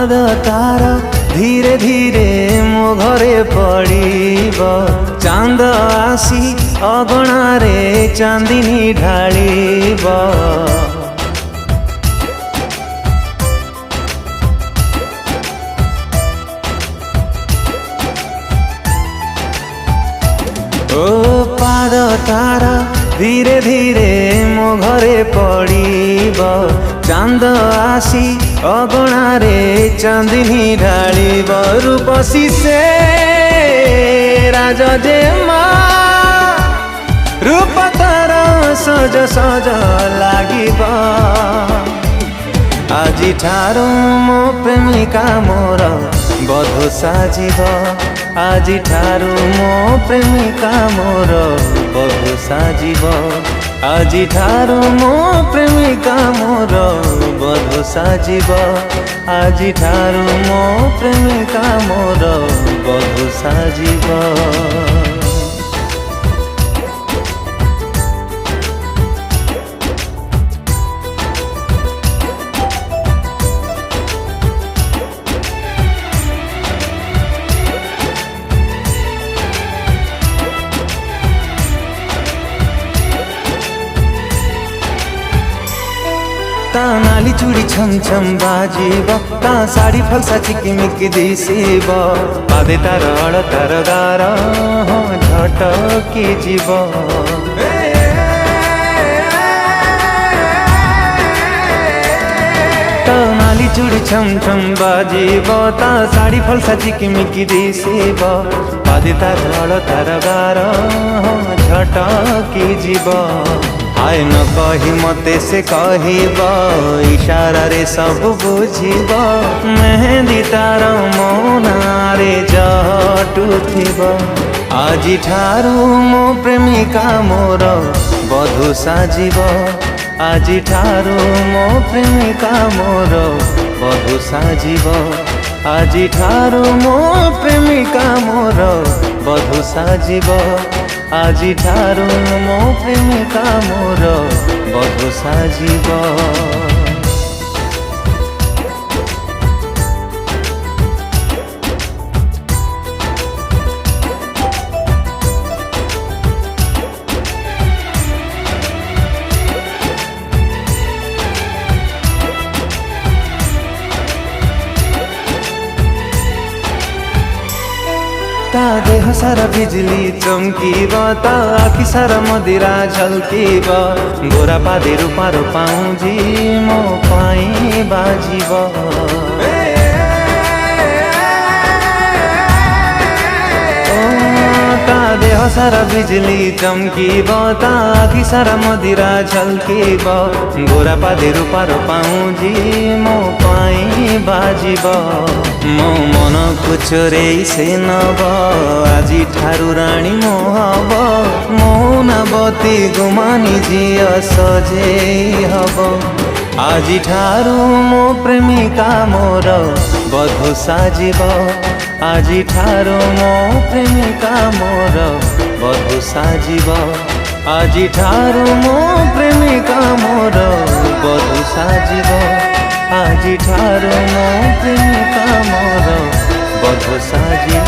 पाद तार धीरे धीरे मो घरे पड़ीब चांद आसी अगणारे चांदिनी ढालिब ओ पाद तार धीरे धीरे मो घरे पड़ीब चांद आसी अगणारे चांदिनी ढालिब रूपसी से राज जे रूप तार सज सज लागिब आजी ठारू मो प्रेमिका मोर बधु साजिब आजी ठारू मो प्रेमिका मोर बधु साजिब आजी ठारू मो प्रेमिका मोर बधु साजिब आजी ठारू मो प्रेमिका मोर बधु साजिब ता नाली चूड़ी छम छम बाजीब ता साड़ी फलसा चिकिमिकी दिसिब पादे तार अड़ तार गार झटकी जीव ता नाली चूड़ी छम छम बाजीब ता साड़ी फलसा चिकिमिकी दिसिब पादे तार अड़ तार गार झटकी जीव आए न कही मते से कहब इशारा रे सब बुझिब मेहंदी तार मौनारे जटुथिब आजी ठारू मो प्रेमिका मोर बधु साजिब आजी ठारू मो प्रेमिका मोर बधु साजिब आजी ठारू मो प्रेमिका मोर बधु साजिब आजी ठारू मो प्रेमिका मोर बधु साजिब ता देह सारा बिजली चमकीब ता आखि सारा मदिरा झल्कीब गोरा पादे रूपार पाउजी मो पाई बाजिब ता देह सारा बिजली चमकीब ता आखि सारा मदिरा झल्कीब गोरा पादे रूपार पाउजी मो पाई बाजिब मो मन को चोरेई से नब आजी ठारू राणी मो हब मौनवती गुमानी झिय सजेई हब आजी ठारू मो प्रेमिका मोर बधु साजिब आजी ठारू मो प्रेमिका मोर बधु साजिब आजी ठारू मो प्रेमिका मोर बधु साजिब आजी ठारू मो प्रेमिका मोर बधु साजिब।